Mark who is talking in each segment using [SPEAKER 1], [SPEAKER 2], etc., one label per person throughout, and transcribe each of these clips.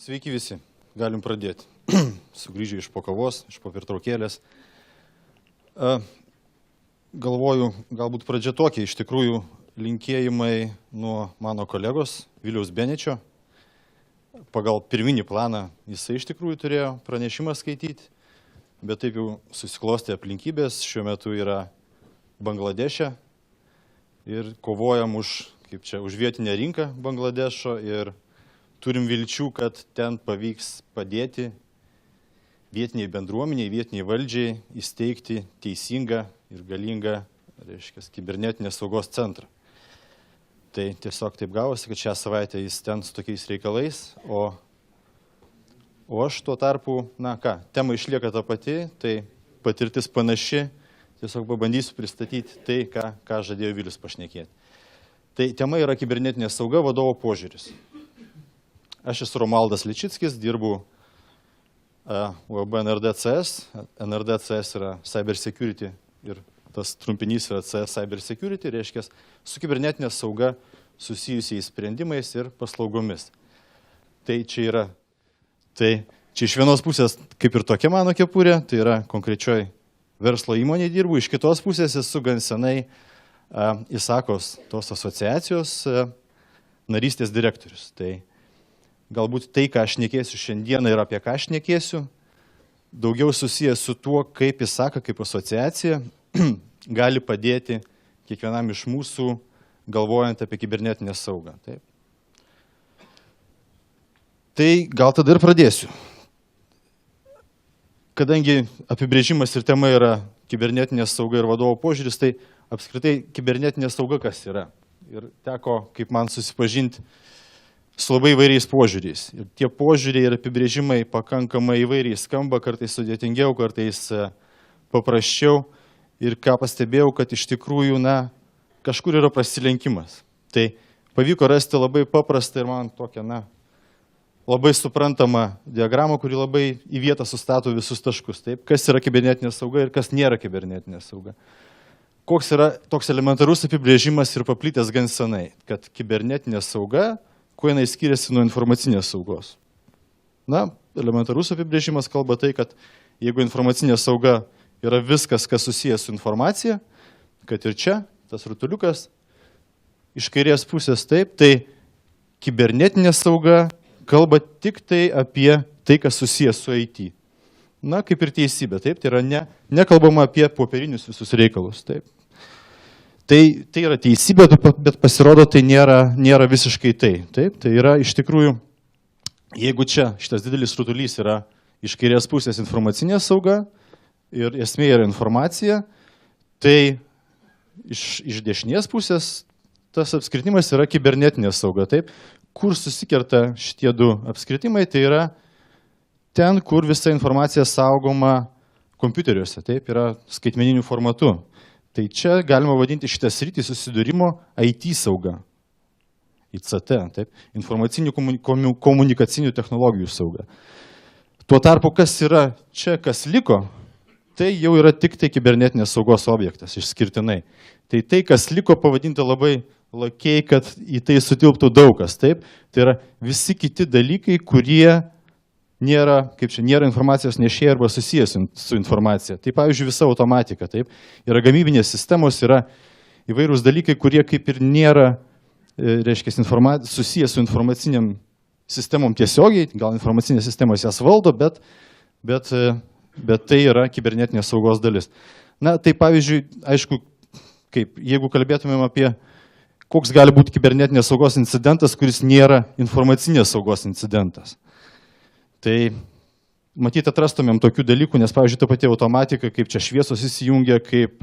[SPEAKER 1] Sveiki visi, galim pradėti. Sugrįžę iš po kavos, iš po pertraukėlės. Galvoju, galbūt pradžia tokia, iš tikrųjų linkėjimai nuo mano kolegos Viliaus Beničio. Pagal pirminį planą jisai iš tikrųjų turėjo pranešimą skaityti, bet taip jau susiklostė aplinkybės, šiuo metu yra Bangladeše ir kovojam už vietinę rinką Bangladešo ir turim vilčių, kad ten pavyks padėti vietiniai bendruomeniai, vietiniai valdžiai įsteigti teisingą ir galingą, kibernetinės saugos centrą. Tai tiesiog taip gavosi, kad šią savaitę jis ten su tokiais reikalais, o aš tuo tarpu, tema išlieka ta pati, tai patirtis panaši, tiesiog pabandysiu pristatyti tai, ką žadėjo Vilius pašnekėti. Tai tema yra kibernetinė sauga, vadovo požiūris. Aš esu Romaldas Ličickis, dirbu UAB NRD-CS. NRD-CS yra Cyber Security ir tas trumpinys yra CS Cyber Security, reiškia su kibernetinė sauga susijusiais sprendimais ir paslaugomis. Tai čia iš vienos pusės kaip ir tokia mano kepurė, tai yra konkrečioj verslo įmonėje dirbu, iš kitos pusės esu gan senai ISAKOS tos asociacijos narystės direktorius. Tai galbūt tai, ką aš šnekėsiu šiandieną ir apie ką aš šnekėsiu, daugiau susijęs su tuo, kaip ISAKA, kaip asociacija gali padėti kiekvienam iš mūsų, galvojant apie kibernetinę saugą. Taip. Tai gal tada ir pradėsiu. Kadangi apibrėžimas ir tema yra kibernetinė sauga ir vadovo požiūris, tai apskritai kibernetinė sauga kas yra. Ir teko, kaip man susipažinti, su labai įvairiais požiūriais. Ir tie požiūriai ir apibrėžimai pakankamai įvairiai skamba, kartais sudėtingiau, kartais paprasčiau. Ir ką pastebėjau, kad iš tikrųjų, kažkur yra prasilenkimas. Tai pavyko rasti labai paprastą ir man tokią, labai suprantamą diagramą, kuri labai į vietą sustato visus taškus. Taip, kas yra kibernetinė sauga ir kas nėra kibernetinė sauga. Koks yra toks elementarus apibrėžimas ir paplitęs gan senai, kad kibernetinė sauga, kuo jinai skiriasi nuo informacinės saugos. Elementarus apibrėžimas kalba tai, kad jeigu informacinė sauga yra viskas, kas susijęs su informacija, kad ir čia, tas rutuliukas, iš kairės pusės taip, tai kibernetinė sauga kalba tik tai apie tai, kas susijęs su IT. Kaip ir teisybė, taip, tai yra nekalbama apie popierinius visus reikalus, taip. Tai yra teisybė, bet pasirodo, tai nėra visiškai tai. Taip, tai yra iš tikrųjų, jeigu čia šitas didelis rutulys yra iš kairės pusės informacinė sauga ir esmė yra informacija, tai iš dešinės pusės tas apskritimas yra kibernetinė sauga. Taip, kur susikerta šitie du apskritimai, tai yra ten, kur visa informacija saugoma kompiuteriuose, taip, yra skaitmeniniu formatu. Tai čia galima vadinti šitą sritį susidūrimo IT sauga. ICT, taip, informacinių komunikacinių technologijų sauga. Tuo tarpu, kas yra čia, kas liko, tai jau yra tik tai kibernetinės saugos objektas, išskirtinai. Tai, kas liko, pavadinta labai lakiai, kad į tai sutilptų daug kas, taip. Tai yra visi kiti dalykai, kurie nėra informacijos nešėjai arba susijęs su informacija. Tai pavyzdžiui, visa automatika, taip, yra gamybinės sistemos, yra įvairūs dalykai, kurie kaip ir nėra, susijęs su informaciniam sistemom tiesiogiai, gal informacinės sistemos jas valdo, bet tai yra kibernetinės saugos dalis. Tai pavyzdžiui, aišku, jeigu kalbėtumėm apie koks gali būti kibernetinės saugos incidentas, kuris nėra informacinės saugos incidentas. Tai matyt atrastumėm tokių dalykų, nes, pavyzdžiui, ta pati automatika, kaip čia šviesos įsijungia, kaip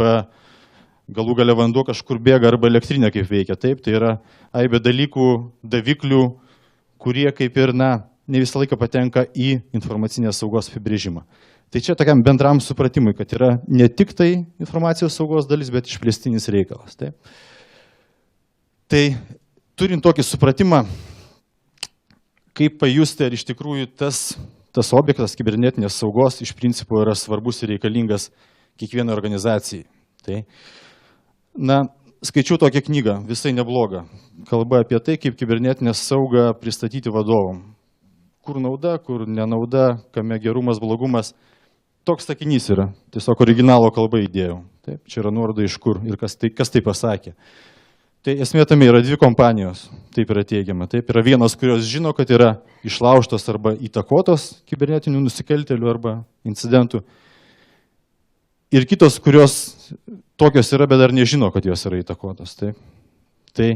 [SPEAKER 1] galų gale vanduo kažkur bėga arba elektrinė kaip veikia. Taip, tai yra aibė dalykų, daviklių, kurie kaip ir, ne visą laiką patenka į informacinės saugos apibrėžimą. Tai čia tokiam bendram supratimui, kad yra ne tik tai informacijos saugos dalis, bet išplėstinis reikalas. Taip. Tai turint tokį supratimą, kaip pajusti, ar iš tikrųjų tas objektas kibernetinės saugos iš principo yra svarbus ir reikalingas kiekvienai organizacijai. Tai, skaičiau tokią knygą, visai neblogą. Kalba apie tai, kaip kibernetinę saugą pristatyti vadovom. kur nauda, kur nenauda, kame gerumas, blogumas. Toks sakinys yra, tiesiog originalo kalba įdėjau. Taip, čia yra nuoroda iš kur ir kas tai pasakė. Tai esmė tame yra dvi kompanijos, taip yra teigiama. Taip yra vienos, kurios žino, kad yra išlaužtos arba įtakotos kibernetinių nusikaltėlių arba incidentų. Ir kitos, kurios tokios yra, bet dar nežino, kad jos yra įtakotos. Taip. Tai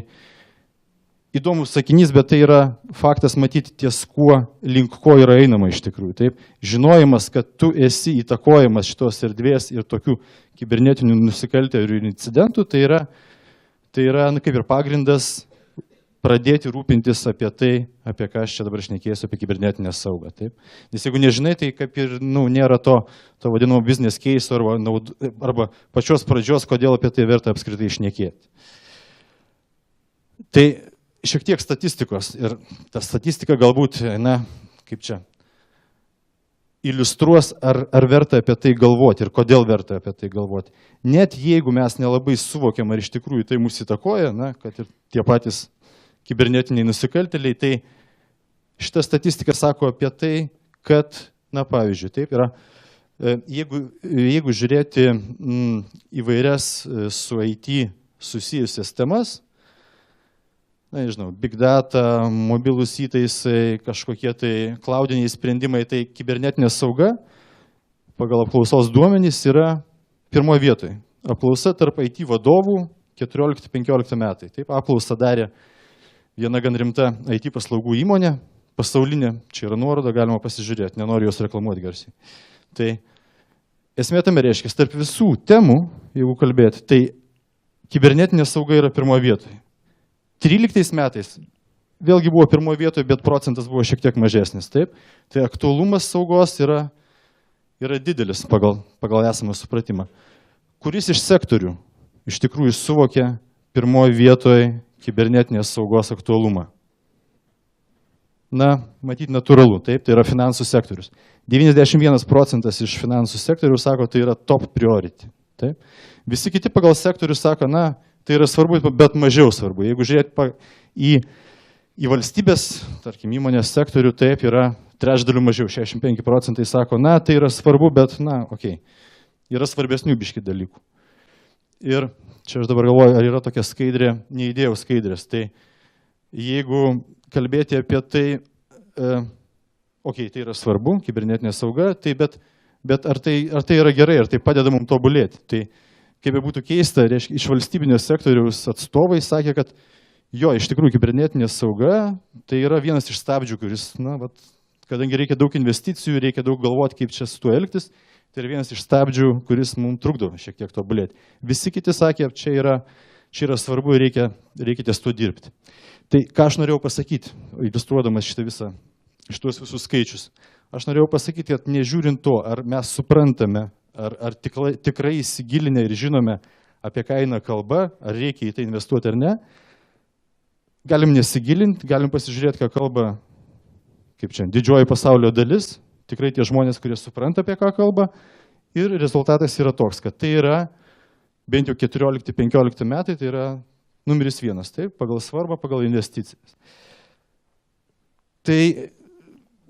[SPEAKER 1] įdomus sakinys, bet tai yra faktas matyti ties kuo, link ko yra einama iš tikrųjų. Taip. Žinojimas, kad tu esi įtakojamas šitos erdvės ir tokių kibernetinių nusikaltėlių ir incidentų, tai yra kaip ir pagrindas pradėti rūpintis apie tai, apie ką aš čia dabar šnekėsiu, apie kibernetinę saugą. Taip. Nes jeigu nežinai, tai kaip ir nėra to vadinamo business case arba pačios pradžios, kodėl apie tai verta apskritai šnekėti. Tai šiek tiek statistikos ir ta statistika galbūt, kaip čia, iliustruos, ar verta apie tai galvoti ir kodėl verta apie tai galvoti. Net jeigu mes nelabai suvokiam, ar iš tikrųjų tai mūsų įtakoja, kad ir tie patys kibernetiniai nusikaltėliai, tai šita statistika sako apie tai, kad, pavyzdžiui, taip yra, jeigu žiūrėti įvairias su IT susijusias temas, nežinau, big data, mobilūs įtaisai, kažkokie tai cloudiniai sprendimai, tai kibernetinė sauga pagal apklausos duomenys yra pirmoje vietoje. Apklausa tarp IT vadovų 14-15 metai. Taip, apklausą darė viena gan rimta IT paslaugų įmonė, pasaulinė, čia yra nuoroda, galima pasižiūrėti, nenoriu jos reklamuoti garsiai. Tai esmė tame reiškia, tarp visų temų, jeigu kalbėti, tai kibernetinė sauga yra pirmoje vietoje. 13 metais vėlgi buvo pirmoje vietoje, bet procentas buvo šiek tiek mažesnis. Taip? Tai aktualumas saugos yra didelis pagal esamą supratimą. Kuris iš sektorių iš tikrųjų suvokia pirmoje vietoje kibernetinės saugos aktualumą? Matyt, natūralu, taip, tai yra finansų sektorius. 91 procentas iš finansų sektorių sako, tai yra top priority. Taip? Visi kiti pagal sektorių sako, tai yra svarbu, bet mažiau svarbu. Jeigu žiūrėti į valstybės, tarkim, įmonės sektorių, taip yra trečdalių mažiau, 65 procentai sako, tai yra svarbu, bet, okei, yra svarbesnių biški dalykų. Ir čia aš dabar galvoju, ar yra tokia skaidrė, neįdėjau skaidrės. Tai jeigu kalbėti apie tai, tai yra svarbu, kibernetinė sauga, tai bet ar tai yra gerai, ar tai padeda mums tobulėti. Tai kaip būtų keista, reiškia, iš valstybinio sektoriaus atstovai sakė, kad iš tikrųjų kibernetinė sauga tai yra vienas iš stabdžių, kuris, kadangi reikia daug investicijų, reikia daug galvoti, kaip čia su tuo elgtis, tai yra vienas iš stabdžių, kuris mums trukdo šiek tiek tobulėti. Visi kiti sakė, čia yra svarbu ir reikia ties tuo dirbti. Tai ką aš norėjau pasakyti, iliustruodamas šitus visus skaičius, aš norėjau pasakyti, kad nežiūrint to, ar mes suprantame, ar tikrai įsigilinę ir žinome, apie ką eina kalba, ar reikia į tai investuoti ar ne, galim nesigilinti, galim pasižiūrėti, ką kalba, kaip čia, didžioji pasaulio dalis, tikrai tie žmonės, kurie supranta, apie ką kalba, ir rezultatas yra toks, kad tai yra, bent jau 14-15 metai, tai yra numeris 1, taip, pagal svarbą, pagal investicijas. Tai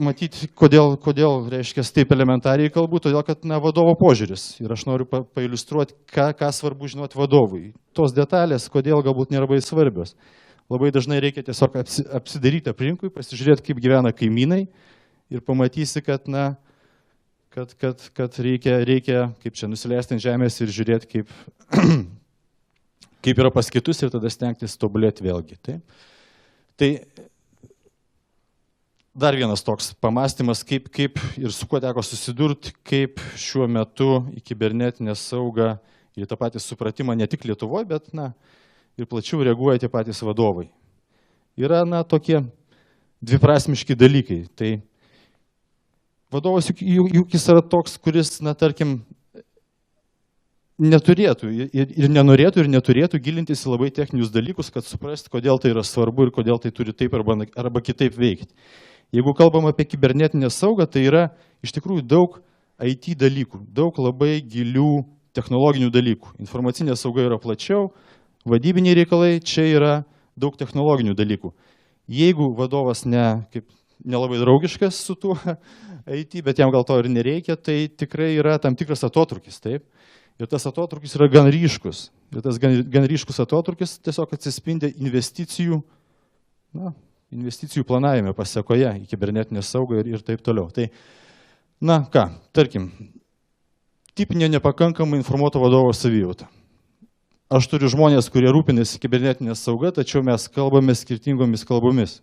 [SPEAKER 1] matyti, kodėl reiškia, taip elementariai kalbu, todėl kad vadovo požiūris. Ir aš noriu pailiustruoti, ką svarbu žinoti vadovui. Tos detalės, kodėl galbūt nėra labai svarbios. Labai dažnai reikia tiesiog apsidaryti aplinkui, pasižiūrėti, kaip gyvena kaimynai ir pamatysi, kad reikia kaip čia nusileisti ant žemės ir žiūrėti, kaip yra pas kitus ir tada stengtis tobulėti vėlgi. Tai dar vienas toks pamąstymas, kaip ir su kuo teko susidurti, kaip šiuo metu į kibernetinę saugą ir tą patį supratimą ne tik Lietuvoje, bet ir plačiau reaguoja tie patys vadovai. Yra tokie dviprasmiški dalykai. Tai vadovas juk jis yra toks, kuris, tarkim, neturėtų ir nenorėtų ir neturėtų gilintis į labai techninius dalykus, kad suprasti, kodėl tai yra svarbu ir kodėl tai turi taip arba kitaip veikti. Jeigu kalbam apie kibernetinę saugą, tai yra iš tikrųjų daug IT dalykų, daug labai gilių technologinių dalykų. Informacinė sauga yra plačiau, vadybiniai reikalai, čia yra daug technologinių dalykų. Jeigu vadovas nelabai draugiškas su tuo IT, bet jam gal to ir nereikia, tai tikrai yra tam tikras atotrukis, taip. Ir tas atotrukis yra gan ryškus. Ir tas gan ryškus atotrukis tiesiog atsispindi investicijų planavime pasekoje į kibernetinę saugą ir taip toliau. Tai, tarkim, tipinė nepakankamai informuoto vadovo savijauta. Aš turiu žmonės, kurie rūpinasi kibernetinė sauga, tačiau mes kalbame skirtingomis kalbomis.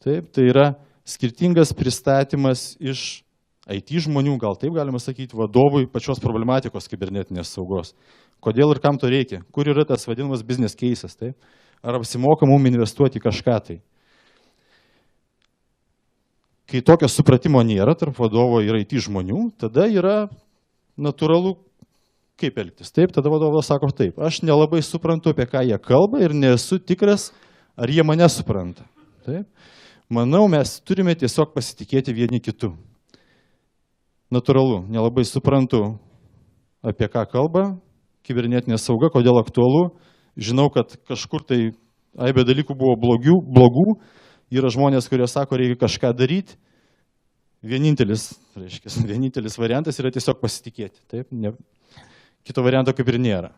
[SPEAKER 1] Taip, tai yra skirtingas pristatymas iš IT žmonių, gal taip galima sakyti, vadovui pačios problematikos kibernetinės saugos. Kodėl ir kam to reikia? Kur yra tas vadinamas business cases, taip? Ar apsimoka mums investuoti į kažką tai? Kai tokio supratimo nėra tarp vadovo ir IT žmonių, tada yra natūralu, kaip elgtis. Taip, tada vadovas sako taip, aš nelabai suprantu, apie ką jie kalba ir nesu tikras, ar jie mane supranta. Taip? Manau, mes turime tiesiog pasitikėti vieni kitu. Natūralu, nelabai suprantu, apie ką kalba, kibernetinė sauga, kodėl aktualu. Žinau, kad kažkur tai aibė dalykų buvo blogų, yra žmonės, kurie sako, reikia kažką daryti. Vienintelis variantas yra tiesiog pasitikėti. Taip? Kito varianto kaip ir nėra.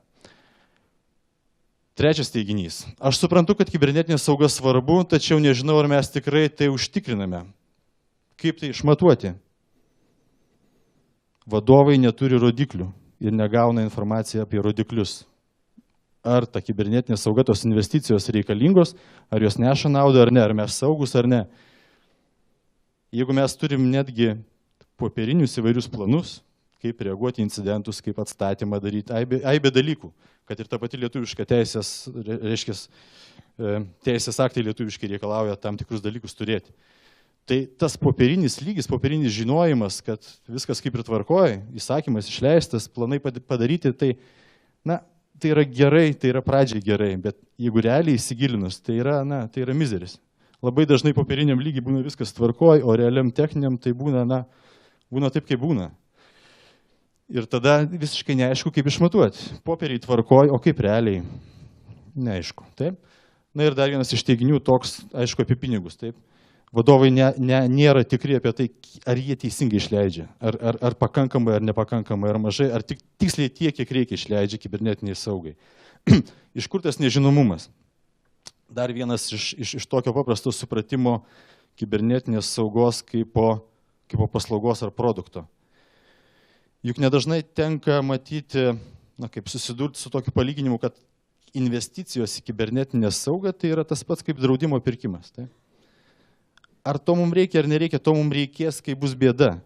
[SPEAKER 1] Trečias teiginys. Aš suprantu, kad kibernetinė sauga svarbu, tačiau nežinau, ar mes tikrai tai užtikriname. Kaip tai išmatuoti? Vadovai neturi rodiklių ir negauna informaciją apie rodiklius. Ar ta kibernetinė sauga, tos investicijos reikalingos, ar jos neša naudą ar ne, ar mes saugus ar ne. Jeigu mes turim netgi popierinius įvairius planus, kaip reaguoti į incidentus, kaip atstatymą daryti, aibė dalykų, kad ir ta pati lietuviška teisės aktai lietuviškai reikalauja tam tikrus dalykus turėti. Tai tas popierinis lygis, popierinis žinojimas, kad viskas kaip ir tvarkoja, įsakymas išleistas, planai padaryti, tai yra gerai, tai yra pradžiai gerai, bet jeigu realiai įsigilinus, tai yra mizeris. Labai dažnai popieriniam lygiai būna viskas tvarkoja, o realiam techniniam tai būna taip, kaip būna. Ir tada visiškai neaišku, kaip išmatuoti. Popieriai tvarkoja, o kaip realiai? Neaišku. Taip? Na ir dar vienas iš teiginių toks, aišku, apie pinigus. Taip? Vadovai nėra tikri apie tai, ar jie teisingai išleidžia, ar pakankamai, ar nepakankamai, ar mažai, ar tik tiksliai tiek, kiek reikia išleidžia kibernetiniai saugai. Iš kur tas nežinomumas? Dar vienas iš tokio paprasto supratimo kibernetinės saugos kaip paslaugos ar produkto. Juk nedažnai tenka matyti, kaip susidurti su tokiu palyginimu, kad investicijos į kibernetinę saugą tai yra tas pats kaip draudimo pirkimas. Tai? Ar to mums reikia ar nereikia, to mums reikės, kai bus bėda.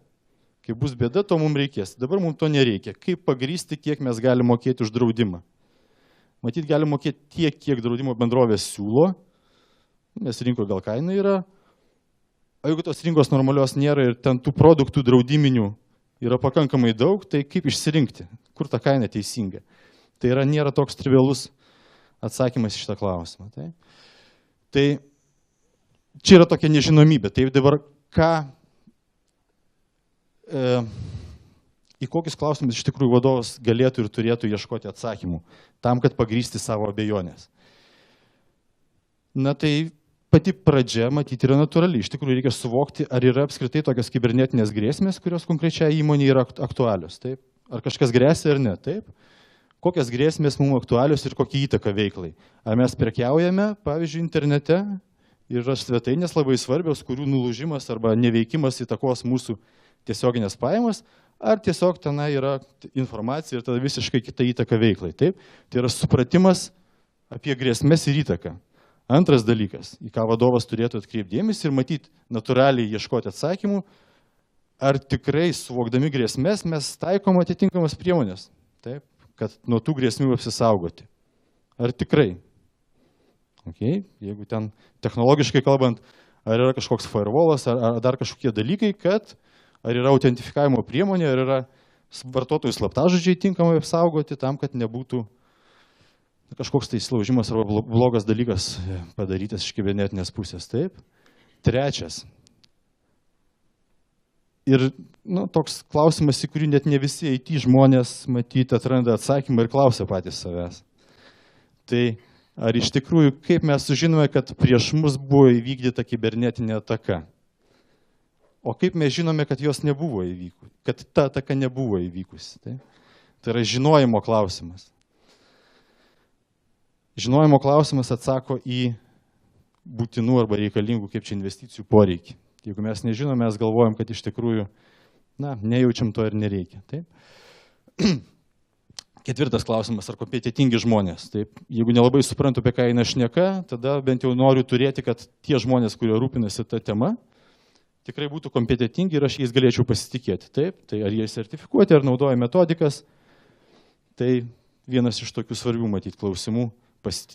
[SPEAKER 1] Kai bus bėda, to mums reikės. Dabar mums to nereikia. Kaip pagrįsti, kiek mes galime mokėti už draudimą? Matyt, galime mokėti tiek, kiek draudimo bendrovės siūlo, nes rinkoje gal kaina yra. O jeigu tos rinkos normalios nėra ir ten tų produktų draudiminių yra pakankamai daug, tai kaip išsirinkti? Kur ta kaina teisinga? Tai nėra toks trivialus atsakymas į šitą klausimą. Tai čia yra tokia nežinomybė. Tai dabar į kokius klausimus iš tikrųjų vadovas galėtų ir turėtų ieškoti atsakymų, tam, kad pagrįsti savo abejonės. Tai pati pradžia, matyti, yra natūrali. Iš tikrųjų reikia suvokti, ar yra apskritai tokios kibernetinės grėsmės, kurios konkrečiai įmonė yra aktualios. Taip? Ar kažkas grėsia ar ne? Taip? Kokios grėsmės mums aktualios ir kokia įtaka veiklai? Ar mes prekiaujame, pavyzdžiui, internete? Ir yra svetainės labai svarbios, kurių nulūžimas arba neveikimas įtakos mūsų tiesioginės pajamas, ar tiesiog tenai yra informacija ir tada visiškai kita įtaka veiklai. Taip? Tai yra supratimas apie grėsmės ir įtaką. Antras dalykas, į ką vadovas turėtų atkreipti dėmesį ir matyti natūraliai ieškoti atsakymų, ar tikrai suvokdami grėsmės mes taikom atitinkamas priemonės, taip, kad nuo tų grėsmių apsisaugoti. Ar tikrai? Okay. Jeigu ten technologiškai kalbant, ar yra kažkoks firewallas, ar dar kažkokie dalykai, ar yra autentifikavimo priemonė, ar yra vartotojų slaptažodžiai tinkamai apsaugoti tam, kad nebūtų kažkoks tai įsilaužimas arba blogas dalykas padarytas iš kibernetinės pusės. Taip. Trečias. Ir toks klausimas, į kurį net ne visi IT žmonės matyti atranda atsakymą ir klausia patys savęs. Tai Ar iš tikrųjų, kaip mes sužinome, kad prieš mus buvo įvykdyta kibernetinė ataka? O kaip mes žinome, kad jos nebuvo įvykusi, kad ta ataka nebuvo įvykusi? Tai yra žinojimo klausimas. Žinojimo klausimas atsako į būtinų arba reikalingų, kaip čia investicijų poreikį. Jeigu mes nežinome, mes galvojam, kad iš tikrųjų, nejaučiam to ir nereikia. Taip? Ketvirtas klausimas, ar kompetentingi žmonės. Taip? Jeigu nelabai suprantu, apie ką eina šneka, tada bent jau noriu turėti, kad tie žmonės, kurie rūpinasi tą temą, tikrai būtų kompetentingi ir aš jais galėčiau pasitikėti. Taip? Tai ar jie sertifikuoti, ar naudoja metodikas, tai vienas iš tokių svarbių matyti klausimų,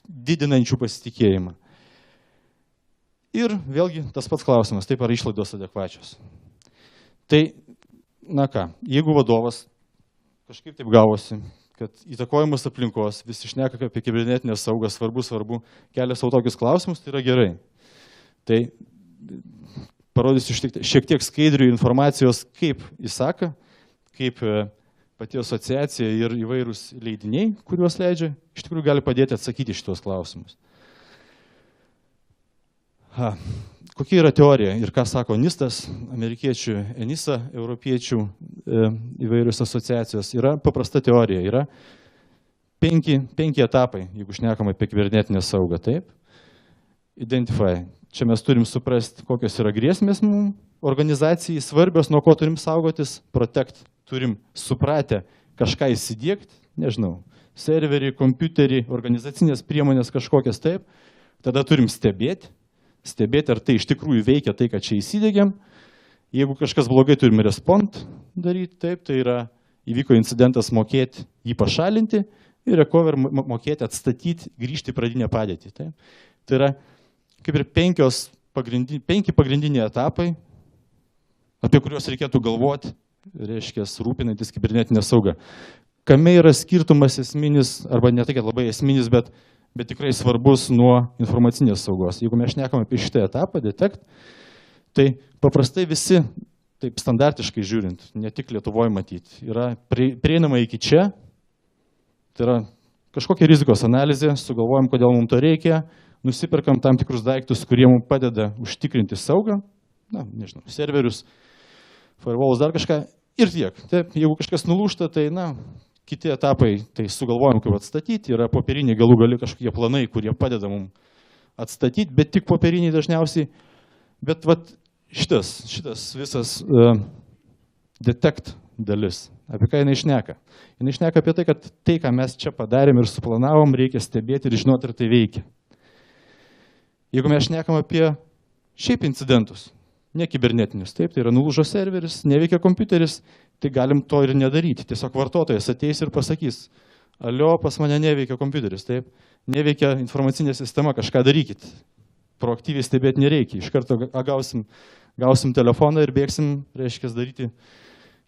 [SPEAKER 1] didinančių pasitikėjimą. Ir vėlgi tas pats klausimas, taip, ar išlaidos adekvačios. Tai, jeigu vadovas kažkaip taip gavosi, kad įtakojimas aplinkos, visi šneka apie kibernetinę saugą, svarbu, kelia savo tokius klausimus, tai yra gerai. Tai parodysiu šiek tiek skaidrių informacijos, kaip ISACA, kaip pati asociacija ir įvairūs leidiniai, kuriuos leidžia, iš tikrųjų gali padėti atsakyti šitos klausimus. Kokia yra teorija ir ką sako NIST, amerikiečių ENISA, europiečių įvairios asociacijos? Yra paprasta teorija, yra penki etapai, jeigu šnekam apie kibernetinę saugą, taip? Identify. Čia mes turim suprasti, kokios yra grėsmės mums organizacijai svarbios, nuo ko turim saugotis. Protect. Turim supratę kažką įsidiegti, nežinau, serverį, kompiuterį, organizacinės priemonės kažkokias, taip. Tada turim stebėti, ar tai iš tikrųjų veikia tai, kad čia įsidėgiam. Jeigu kažkas blogai, turime respond daryti, taip, tai yra įvyko incidentas, mokėti jį pašalinti ir recover mokėti atstatyti, grįžti į pradinę padėtį. Taip. Tai yra kaip ir penki pagrindiniai etapai, apie kuriuos reikėtų galvoti, reiškia, rūpinantis kibernetinę saugą. Kame yra skirtumas esminis, arba ne tai, kad labai esminis, bet tikrai svarbus nuo informacinės saugos. Jeigu mes šnekam apie šitą etapą, detect, tai paprastai visi, taip standartiškai žiūrint, ne tik Lietuvoje matyti, yra prieinama iki čia, tai yra kažkokia rizikos analizė, sugalvojam, kodėl mums to reikia, nusiperkam tam tikrus daiktus, kurie mums padeda užtikrinti saugą, nežinau, serverius, firewallus, dar kažką ir tiek. Taip, jeigu kažkas nulūžta, tai kiti etapai, tai sugalvojam, kaip atstatyti, yra popieriniai galų gali kažkokie planai, kurie padeda mums atstatyti, bet tik popieriniai dažniausiai. Bet šitas visas detect dalis, apie ką jinai šneka. Jinai šneka apie tai, kad tai, ką mes čia padarėm ir suplanavom, reikia stebėti ir žinoti, ar tai veikia. Jeigu mes šnekam apie šiaip incidentus, ne kibernetinius, taip, tai yra nulūžo serveris, neveikia kompiuteris, tai galim to ir nedaryti. Tiesiog vartotojas ateis ir pasakys, alio, pas mane neveikia kompiuteris, taip, neveikia informacinė sistema, kažką darykit. Proaktyviai stebėti nereikia, iš karto gausim telefoną ir bėgsim, reiškia, daryti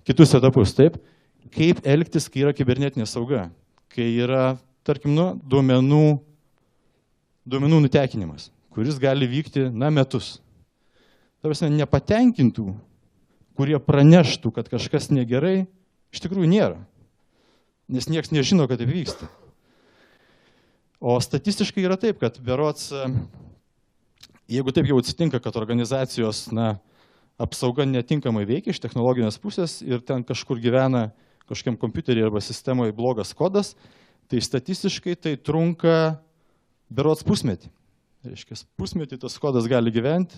[SPEAKER 1] kitus etapus, taip. Kaip elgtis, kai yra kibernetinė sauga, kai yra, tarkim, duomenų nutekinimas, kuris gali vykti, metus. Tarsi nepatenkintų, kurie praneštų, kad kažkas negerai, iš tikrųjų nėra. Nes niekas nežino, kad taip vyksta. O statistiškai yra taip, kad berods, jeigu taip jau atsitinka, kad organizacijos apsauga netinkamai veikia iš technologinės pusės ir ten kažkur gyvena kažkokiam kompiuterį arba sistemoje blogas kodas, tai statistiškai tai trunka berods pusmetį. Reiškia, pusmetį tas kodas gali gyventi.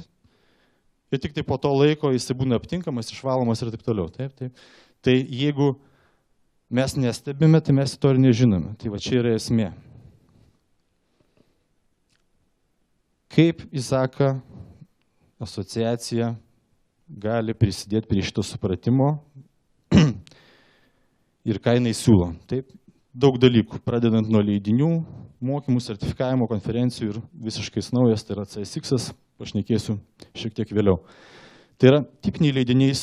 [SPEAKER 1] Ir tik tai po to laiko jis būna aptinkamas, išvalomas ir taip toliau. Taip. Tai jeigu mes nestebime, tai mes to ir nežinome. Tai va čia yra esmė. Kaip ISACA asociacija gali prisidėti prie šito supratimo ir ką jinai siūlo. Taip, daug dalykų, pradedant nuo leidinių, mokymų, sertifikavimo, konferencijų ir visiškai naujas, tai yra CSX, pašnekėsiu šiek tiek vėliau. Tai yra tipiniai leidiniai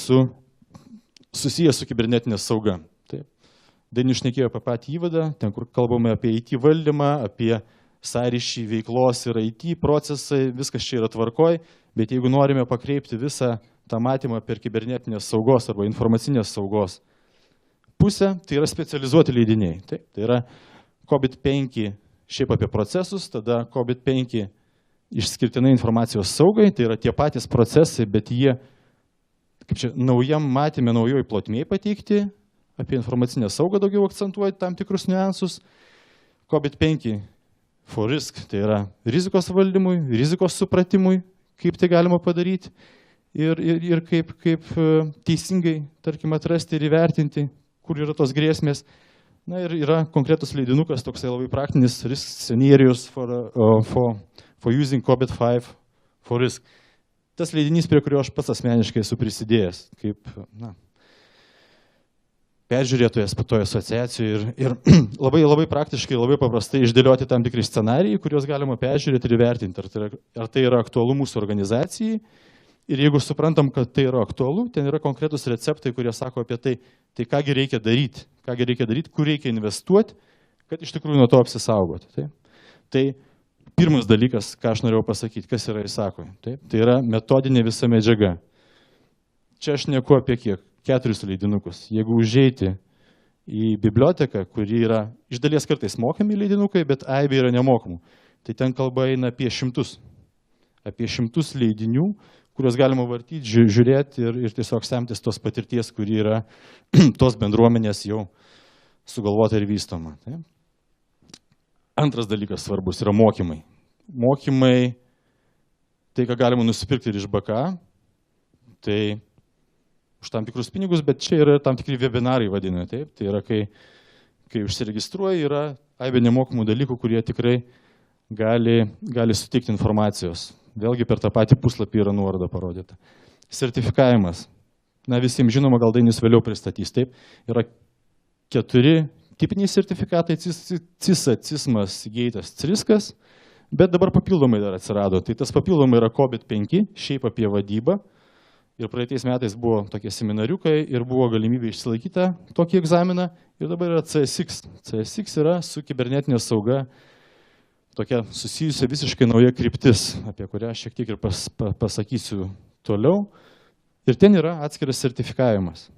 [SPEAKER 1] susijęs su kibernetinė sauga. Taip. Dainius šnekėjo apie patį įvadą, ten kur kalbame apie IT valdymą, apie sąryšį veiklos ir IT procesai, viskas čia yra tvarkoj, bet jeigu norime pakreipti visą tą matymą per kibernetinės saugos arba informacinės saugos pusę, tai yra specializuoti leidiniai. Taip. Tai yra COVID-5 šiaip apie procesus, tada COVID-5 išskirtinai informacijos saugai, tai yra tie patys procesai, bet jie, kaip čia, naujam matymė, naujoj plotmėje pateikti, apie informacinę saugą daugiau akcentuoja tam tikrus niuansus. COVID-5 for risk, tai yra rizikos valdymui, rizikos supratimui, kaip tai galima padaryti ir kaip teisingai, tarkim, atrasti ir įvertinti, kur yra tos grėsmės. Na ir yra konkretus leidinukas, toksai labai praktinis, risk scenarios for using COVID-5 for risk. Tas leidinys, prie kurio aš pats asmeniškai esu prisidėjęs, kaip peržiūrėtojas toje asociacijoje ir labai praktiškai, labai paprastai išdėlioti tam tikri scenarijai, kuriuos galima peržiūrėti ir įvertinti, ar tai yra aktualu mūsų organizacijai. Ir jeigu suprantam, kad tai yra aktualu, ten yra konkretus receptai, kurie sako apie tai kągi reikia daryti, kur reikia investuoti, kad iš tikrųjų nuo to apsisaugoti. Tai pirmas dalykas, ką aš norėjau pasakyti, kas yra įsakoje. Tai yra metodinė visa medžiaga. Čia aš neku apie kiek? 4 leidinukus. Jeigu užeiti į biblioteką, kuri yra iš dalies kartais mokami leidinukai, bet aibė yra nemokamų, tai ten kalba eina apie šimtus leidinių, kuriuos galima vartyti, žiūrėti ir tiesiog semtis tos patirties, kuri yra tos bendruomenės jau sugalvota ir vystoma. Antras dalykas svarbus yra mokymai. Mokymai, tai ką galima nusipirkti ir iš BK, tai už tam tikrus pinigus, bet čia yra tam tikri webinarai vadinami. Taip? Tai yra, kai užsiregistruoji, yra aibė nemokamų dalykų, kurie tikrai gali suteikti informacijos. Vėlgi per tą patį puslapį yra nuoroda parodyta. Sertifikavimas. Na visiems žinoma, gal Dainius vėliau pristatys. Taip, yra 4 tipiniai sertifikatai, CISA, CISMAS, GATES, CRISCAS, bet dabar papildomai dar atsirado. Tai tas papildomai yra COVID-5, šiaip apie vadybą. Ir praeitais metais buvo tokie seminariukai ir buvo galimybė išsilaikyti tokį egzaminą. Ir dabar yra CSX. CSX yra su kibernetinė sauga tokia susijusia visiškai nauja kryptis, apie kurią šiek tiek ir pasakysiu toliau. Ir ten yra atskiras sertifikavimas.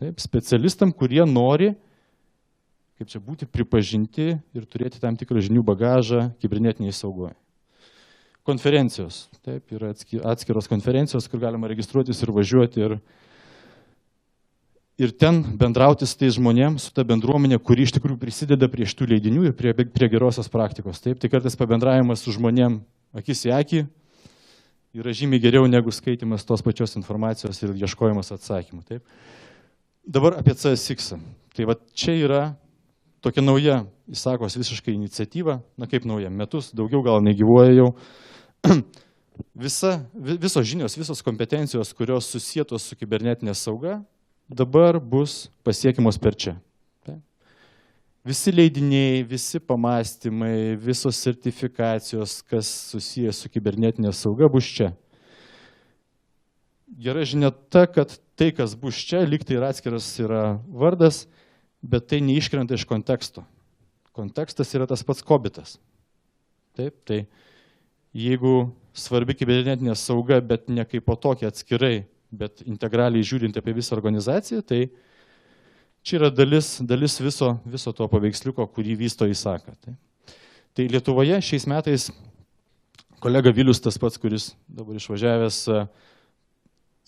[SPEAKER 1] Taip, specialistam, kurie nori, kaip čia būti, pripažinti ir turėti tam tikrą žinių bagažą kibernetiniai saugoje. Konferencijos. Taip, yra atskiros konferencijos, kur galima registruotis ir važiuoti ir ten bendrauti su tais žmonėms, su ta bendruomenė, kuri iš tikrųjų prisideda prie šitų leidinių ir prie gerosios praktikos. Taip, tai kartais pabendravimas su žmonėm akis į akį yra žymiai geriau negu skaitimas tos pačios informacijos ir ieškojimas atsakymų. Taip. Dabar apie CSX. Tai va čia yra tokia nauja, įsakos visiškai iniciatyva, na kaip nauja, metus, daugiau gal negyvuoja jau. Visos žinios, visos kompetencijos, kurios susietos su kibernetinė sauga, dabar bus pasiekimos per čia. Visi leidiniai, visi pamastymai, visos sertifikacijos, kas susijęs su kibernetinė sauga, bus čia. Gera žinia ta, kad tai, kas bus čia, lyg tai ir atskiras yra vardas, bet tai neiškrenta iš konteksto. Kontekstas yra tas pats kobitas. Taip, tai jeigu svarbi kibernetinė sauga, bet ne kaip po tokia atskirai, bet integraliai žiūrint apie visą organizaciją, tai čia yra dalis viso to paveiksliuko, kurį vysto įsaka. Tai Lietuvoje šiais metais kolega Vilius, tas pats, kuris dabar išvažiavęs,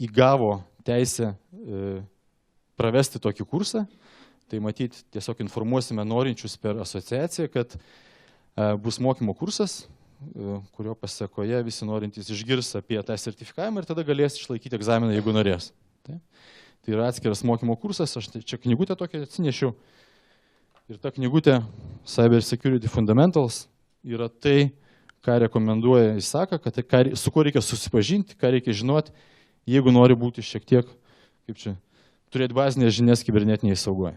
[SPEAKER 1] įgavo teisę pravesti tokį kursą. Tai matyti, tiesiog informuosime norinčius per asociaciją, kad bus mokymo kursas, kurio pasekoje visi norintys išgirs apie tą sertifikavimą ir tada galės išlaikyti egzaminą, jeigu norės. Tai yra atskiras mokymo kursas, aš čia knygutę tokią atsinešiau. Ir ta knygutė Cyber Security Fundamentals yra tai, ką rekomenduoja įsaka, su kuo reikia susipažinti, ką reikia žinoti, jeigu nori būti šiek tiek, kaip čia, turėti bazinės žinias kibernetiniai saugoje.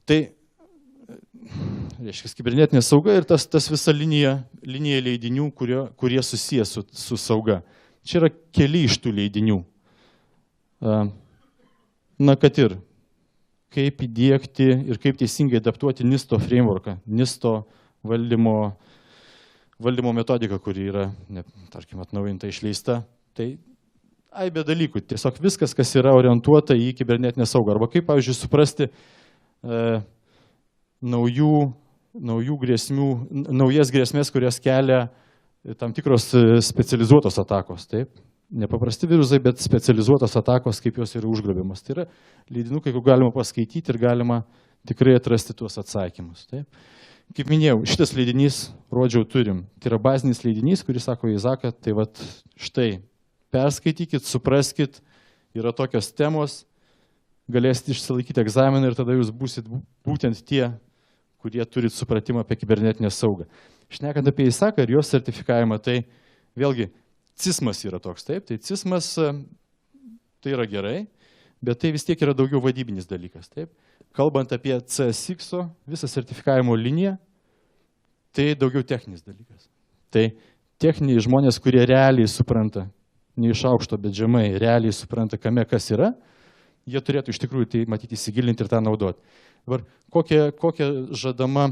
[SPEAKER 1] Tai, reiškia, kibernetinė sauga ir tas visa linija leidinių, kurie susiję su sauga. Čia yra keli iš tų leidinių. Na, kad ir kaip įdiegti ir kaip teisingai adaptuoti NIST frameworką, NIST valdymo metodiką, kuri yra, tarkim, atnaujinta, išleista. Tai aibė dalykų. Tiesiog viskas, kas yra orientuota į kibernetinę saugą. Arba kaip, pavyzdžiui, suprasti naujų naujas grėsmės, kurias kelia tam tikros specializuotos atakos. Taip? Nepaprasti virusai, bet specializuotos atakos, kaip jos yra užgrobimas. Tai yra leidinukai, kur galima paskaityti ir galima tikrai atrasti tuos atsakymus. Taip? Kaip minėjau, šitas leidinys, rodžiau, turim. Tai yra bazinis leidinys, kuris sako Izaka, tai vat štai, perskaitykit, supraskit, yra tokios temos, galėsite išsilaikyti egzaminą ir tada jūs būsit būtent tie, kurie turit supratimą apie kibernetinę saugą. Šnekant apie Izaką ir jos sertifikavimą, tai vėlgi CISMAS yra toks, taip, tai CISMAS tai yra gerai, bet tai vis tiek yra daugiau vadybinis dalykas, taip. Kalbant apie CSX, visą sertifikavimo liniją, tai daugiau techninis dalykas. Tai techniniai žmonės, kurie realiai supranta, ne iš aukšto, bet žemai, realiai supranta, kame kas yra, jie turėtų iš tikrųjų tai matyti, įsigilinti ir tą naudoti. Dabar, kokia žadama,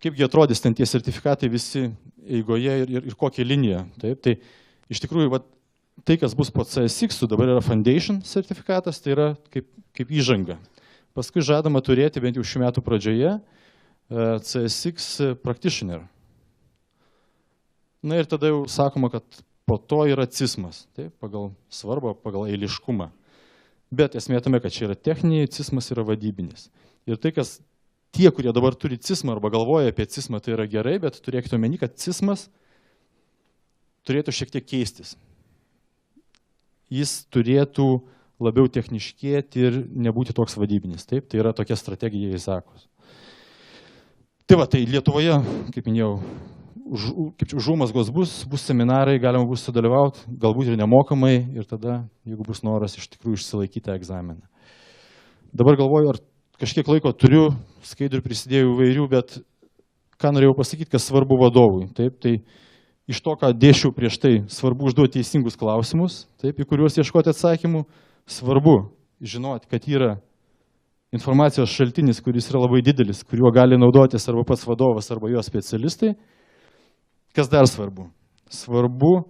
[SPEAKER 1] kaipgi atrodys ten tie sertifikatai visi eigoje ir kokią liniją. Taip, tai iš tikrųjų, tai, kas bus po CSX, dabar yra Foundation sertifikatas, tai yra kaip įžanga. Paskui žadama turėti bent jau šių metų pradžioje CSX Practitioner. Na ir tada jau sakoma, kad po to yra CISMAS, taip, pagal svarbą, pagal eiliškumą. Bet esmė tame, kad čia yra techniniai, CISMAS yra vadybinis. Ir tai, kas tie, kurie dabar turi CISMą arba galvoja apie CISMą, tai yra gerai, bet turėkite omeny, kad CISMAS turėtų šiek tiek keistis. Jis turėtų labiau techniškėti ir nebūti toks vadybinis. Taip, tai yra tokia strategija Izakos. Tai va, tai Lietuvoje, kaip minėjau, užuomazgos bus seminarai, galima bus sudalyvauti, galbūt ir nemokamai, ir tada, jeigu bus noras, iš tikrųjų išsilaikyti egzaminą. Dabar galvoju, ar kažkiek laiko turiu, skaidrių prisidėjau įvairių, bet ką norėjau pasakyti, kas svarbu vadovui. Taip, tai iš to, ką dėšiau prieš tai, svarbu užduoti teisingus klausimus, taip, į kuriuos ieškoti atsakymų, svarbu žinoti, kad yra informacijos šaltinis, kuris yra labai didelis, kuriuo gali naudotis arba pats vadovas, arba jo specialistai. Kas dar svarbu? Svarbu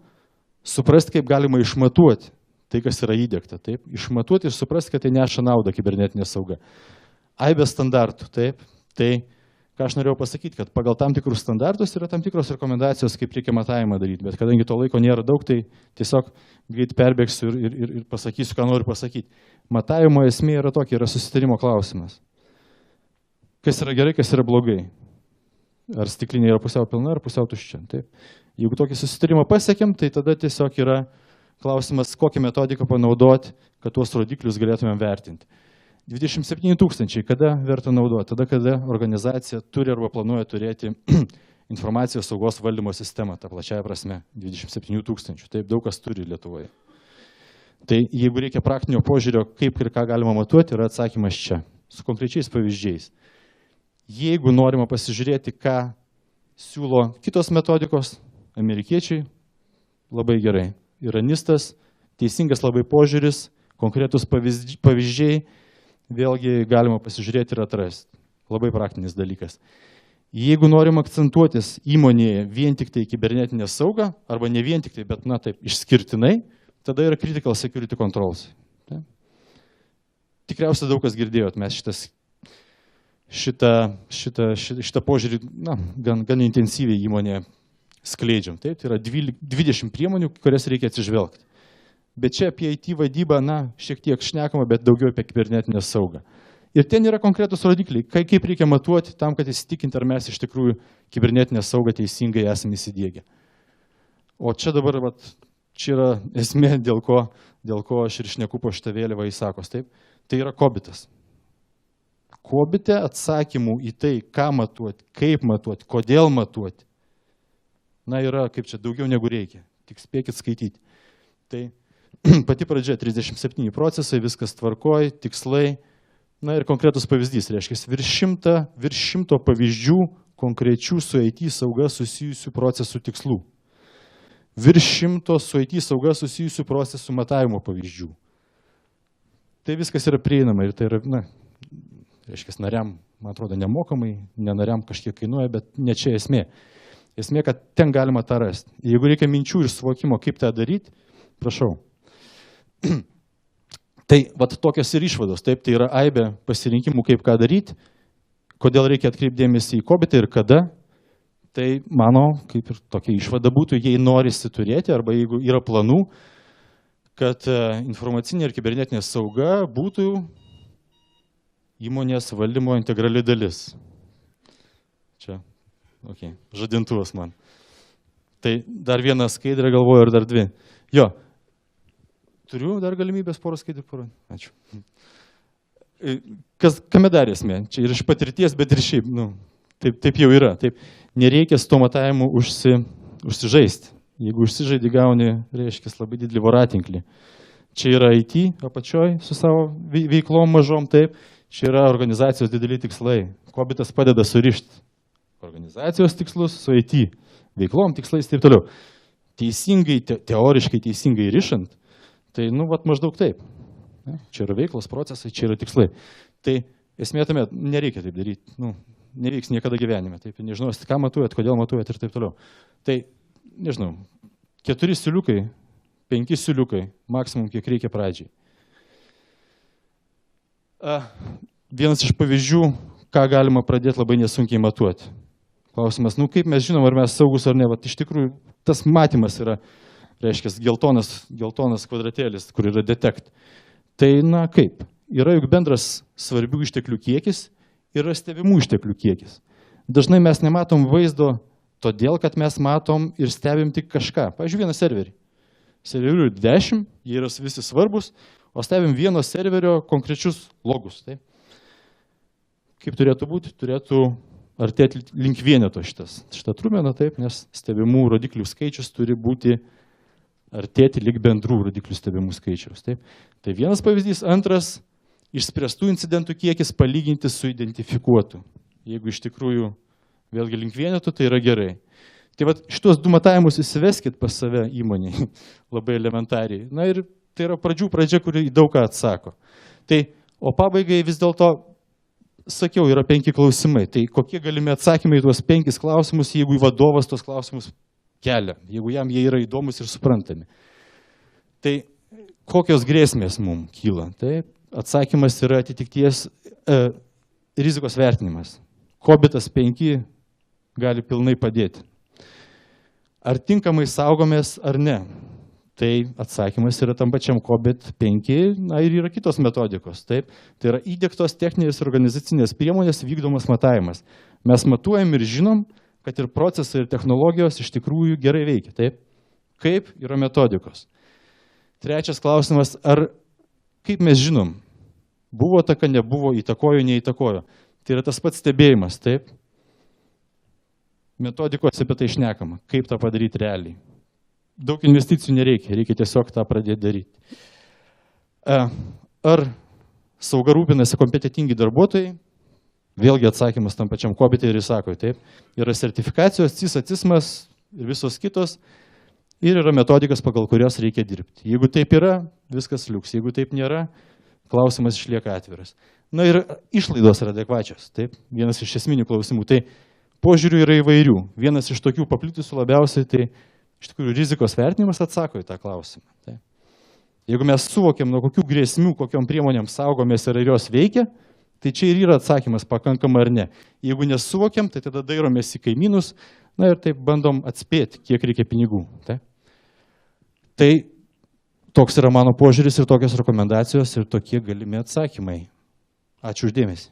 [SPEAKER 1] suprasti, kaip galima išmatuoti tai, kas yra įdiegta. Taip? Išmatuoti ir suprasti, kad tai neša naudą kibernetinė sauga. Aibė standartų. Taip? Tai, ką aš norėjau pasakyti, kad pagal tam tikrus standartus yra tam tikros rekomendacijos, kaip reikia matavimą daryti. Bet kadangi to laiko nėra daug, tai tiesiog greit perbėgsiu ir pasakysiu, ką noriu pasakyti. Matavimo esmė yra tokia, yra susitarimo klausimas. Kas yra gerai, kas yra blogai. Ar stiklinė yra pusiau pilna, ar pusiau tuščia. Taip. Jeigu tokį susitarimą pasiekėm, tai tada tiesiog yra klausimas, kokią metodiką panaudoti, kad tuos rodiklius galėtumėm vertinti. 27 000, kada verta naudoti? Tada, kada organizacija turi arba planuoja turėti informacijos saugos valdymo sistemą, tą plačiaja prasme, 27 000. Taip, daug kas turi Lietuvoje. Tai jeigu reikia praktinio požiūrio, kaip ir ką galima matuoti, yra atsakymas čia, su konkrečiais pavyzdžiais. Jeigu norima pasižiūrėti, ką siūlo kitos metodikos, amerikiečiai, labai gerai. Yra NIST-as, teisingas labai požiūris, konkretus pavyzdžiai, vėlgi galima pasižiūrėti ir atrasti. Labai praktinis dalykas. Jeigu norim akcentuotis įmonėje vien tik tai kibernetinę saugą, arba ne vien tik tai, bet na taip išskirtinai, tada yra Critical Security Controls. Taip? Tikriausiai daug kas girdėjot, mes šitą požiūrį gan intensyviai įmonė skleidžiam. Taip, tai yra 20 priemonių, kurias reikia atsižvelgti. Bet čia apie IT vadybą, šiek tiek šnekama, bet daugiau apie kibernetinę saugą. Ir ten yra konkretus rodikliai, kaip reikia matuoti tam, kad įsitikinti, ar mes iš tikrųjų kibernetinę saugą teisingai esame įsidiegę. O čia dabar, čia yra esmė, dėl ko aš ir šneku po šitą vėliavą Izakos. Taip, tai yra COBIT-as. COBIT-e atsakymų į tai, ką matuoti, kaip matuoti, kodėl matuoti, yra kaip čia daugiau negu reikia. Tik spėkit skaityti. Tai pati pradžia 37 procesai, viskas tvarkoj, tikslai. Ir konkretus pavyzdys, reiškia, virš 100 pavyzdžių konkrečių su IT sauga susijusių procesų tikslų. Virš 100 su IT sauga susijusių procesų matavimo pavyzdžių. Tai viskas yra prieinama ir tai yra, reiškia, nariam, man atrodo, nemokamai, nenariam kažkiek kainuoja, bet ne čia esmė. Esmė, kad ten galima tą rasti. Jeigu reikia minčių ir suvokimo, kaip tą daryti, prašau. Tai tokios ir išvados, taip, tai yra aibė pasirinkimų, kaip ką daryti. kodėl reikia atkreipdėmėsi į COBIT ir kada, tai mano, kaip ir tokia išvada būtų, jei norisi turėti arba jeigu yra planų, kad informacinė ir kibernetinė sauga būtų įmonės valdymo integrali dalis. Čia, žadintuvas man. Tai dar vieną skaidrę galvoju ir dar dvi. Jo, turiu dar galimybės porą skaidrų. Ačiū. Kame dar esmė? Čia ir iš patirties, bet ir šiaip, taip jau yra. Taip, nereikia su to matavimu užsižaisti. Jeigu užsižaidi, gauni, reiškia, labai didelį voratinklį. Čia yra IT apačioj su savo veiklom mažom, taip. Čia yra organizacijos dideli tikslai. COBITas padeda surišti organizacijos tikslus su IT veiklom, tikslais ir taip toliau. Teisingai, teoriškai teisingai rišant, tai, maždaug taip. Čia yra veiklos procesai, čia yra tikslai. Tai esmė tame, nereikia taip daryti. Nevyks niekada gyvenime. Taip, nežinosit, ką matuojat, kodėl matuojat ir taip toliau. Tai, nežinau, 4 siūliukai, 5 siūliukai, maksimum kiek reikia pradžiai. Vienas iš pavyzdžių, ką galima pradėti labai nesunkiai matuoti. Klausimas, kaip mes žinom, ar mes saugus ar ne. Vat, iš tikrųjų, tas matymas yra, reiškia, geltonas kvadratėlis, kur yra detect. Tai, kaip? Yra juk bendras svarbių išteklių kiekis ir yra stebimų išteklių kiekis. Dažnai mes nematom vaizdo todėl, kad mes matom ir stebim tik kažką. Pavyzdžiui, vieną serverį. Serverių 10, jie yra visi svarbus, o stebim vieno serverio konkrečius logus. Taip? Kaip turėtų būti? Turėtų artėti link vieneto šitą trumėną, taip, nes stebimų rodiklių skaičius turi būti artėti link bendrų rodiklių stebimų skaičiaus. Taip. Tai vienas pavyzdys. Antras, išspręstų incidentų kiekis palyginti su identifikuotu. Jeigu iš tikrųjų vėlgi link vienetų, tai yra gerai. Tai vat šitos du matavimus įsiveskit pas save įmonėje, labai elementariai. Na ir tai yra pradžia, kuri daug ką atsako. Tai, o pabaigai vis dėlto, sakiau, yra 5 klausimai. Tai kokie galimi atsakymai į tuos 5 klausimus, jeigu vadovas tuos klausimus kelia, jeigu jam jie yra įdomus ir suprantami. Tai kokios grėsmės mums kyla? Taip, atsakymas yra atitikties rizikos vertinimas. COBITas 5 gali pilnai padėti. Ar tinkamai saugomės ar ne? Tai atsakymas yra tam pačiam COBIT 5, ir yra kitos metodikos. Taip? Tai yra įdiegtos techninės organizacinės priemonės vykdomas matavimas. Mes matuojam ir žinom, kad ir procesai ir technologijos iš tikrųjų gerai veikia. Taip? Kaip yra metodikos? Trečias klausimas, kaip mes žinom, buvo taka, nebuvo, įtakojo, neįtakojo. Tai yra tas pats stebėjimas. Taip? Metodikos apie tai šnekama, kaip tą padaryti realiai. Daug investicijų nereikia, reikia tiesiog tą pradėti daryti. Ar sauga rūpinasi kompetitingi darbuotojai? Vėlgi atsakymas tam pačiam COBIT ir jis sako, taip, yra sertifikacijos, CIS, CISMAS ir visos kitos ir yra metodikas, pagal kurios reikia dirbti. Jeigu taip yra, viskas liuks, jeigu taip nėra, klausimas išlieka atviras. Na ir išlaidos yra adekvačios, taip, vienas iš esminių klausimų. Tai požiūrių yra įvairių. Vienas iš tokių paplitusių labiausiai, tai iš tikrųjų rizikos vertinimas atsako į tą klausimą. Taip. Jeigu mes suvokiam, nuo kokių grėsmių, kokiom priemonėm saugomės ir jos veikia, tai čia ir yra atsakymas pakankama ar ne. Jeigu nesuvokiam, tai tada dairomės į kaimynus, na ir taip bandom atspėti, kiek reikia pinigų. Tai toks yra mano požiūris ir tokios rekomendacijos ir tokie galimi atsakymai. Ačiū uždėmesį.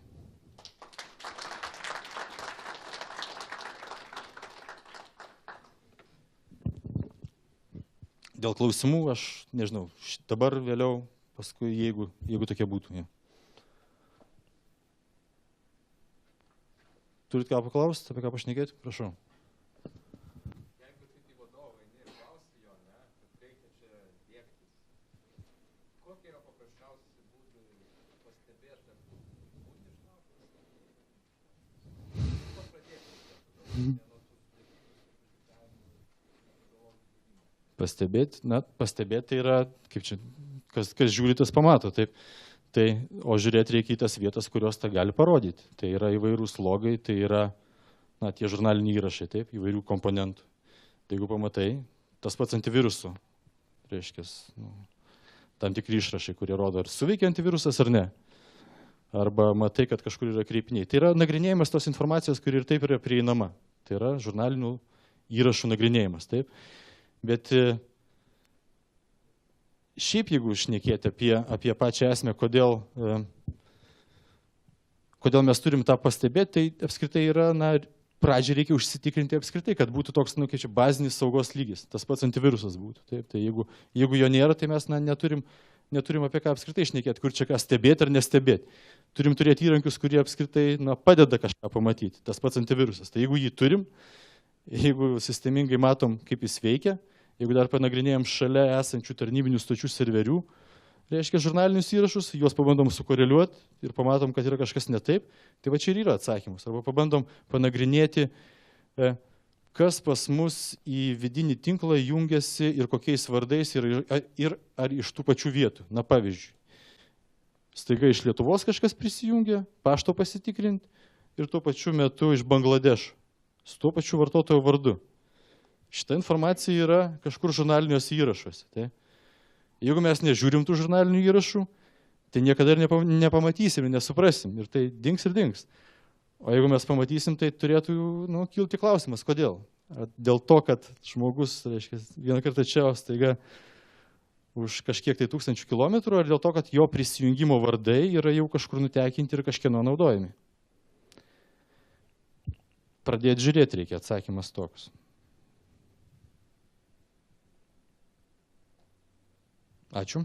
[SPEAKER 1] Dėl klausimų aš nežinau, dabar vėliau, paskui jeigu tokie būtų. Ja. Turit ką paklausti, apie ką pašnekėti? Prašau.
[SPEAKER 2] Jeigu tik į vadovą eini ir klausti jo, kad reikia čia diegtis, kokie yra paprasčiausi būdai pastebėti, ar būti žinau? Ko pradėti?
[SPEAKER 1] Pastebėti tai yra, kaip čia, kas žiūri, tas pamato. Taip. Tai, o žiūrėti reikia į tas vietas, kurios tą gali parodyti. Tai yra įvairūs logai, tai yra tie žurnaliniai įrašai, taip, įvairių komponentų. Tai jeigu pamatai, tas pats antivirusų, reiškia, tam tikri išrašai, kurie rodo, ar suveikia antivirusas ar ne. arba matai, kad kažkur yra kreipiniai. Tai yra nagrinėjimas tos informacijos, kuri ir taip yra prieinama. Tai yra žurnalinių įrašų nagrinėjimas. Taip. Bet šiaip jeigu šnekėti apie pačią esmę, kodėl mes turim tą pastebėti, tai apskritai yra, pradžiai reikia užsitikrinti apskritai, kad būtų toks, kaip čia, bazinis saugos lygis. Tas pats antivirusas būtų. Taip. Tai jeigu jo nėra, tai mes neturim apie ką apskritai šnekėti, kur čia ką stebėti ar nestebėti. Turim turėti įrankius, kurie apskritai padeda kažką pamatyti. Tas pats antivirusas. Tai jeigu jį turim, jeigu sistemingai matom, kaip jis veikia, jeigu dar panagrinėjom šalia esančių tarnybinių stočių serverių, reiškia žurnalinius įrašus, juos pabandom sukoreliuoti ir pamatom, kad yra kažkas ne taip, tai va čia ir yra atsakymus. Arba pabandom panagrinėti, kas pas mus į vidinį tinklą jungiasi ir kokiais vardais ir ar iš tų pačių vietų. Na pavyzdžiui, staiga iš Lietuvos kažkas prisijungia, pašto pasitikrinti ir tuo pačiu metu iš Bangladešo, su tuo pačiu vartotojo vardu. Šita informacija yra kažkur žurnaliniuose įrašuose. Tai? Jeigu mes nežiūrim tų žurnalinių įrašų, tai niekada ir nepamatysim, nesuprasim ir tai dings ir dings. O jeigu mes pamatysim, tai turėtų kilti klausimas, kodėl. Ar dėl to, kad žmogus, reiškia, vieną kartą čia, o staiga už kažkiek tai tūkstančių kilometrų, ar dėl to, kad jo prisijungimo vardai yra jau kažkur nutekinti ir kažkieno naudojami. Pradėti žiūrėti reikia, atsakymas toks. Ačiū.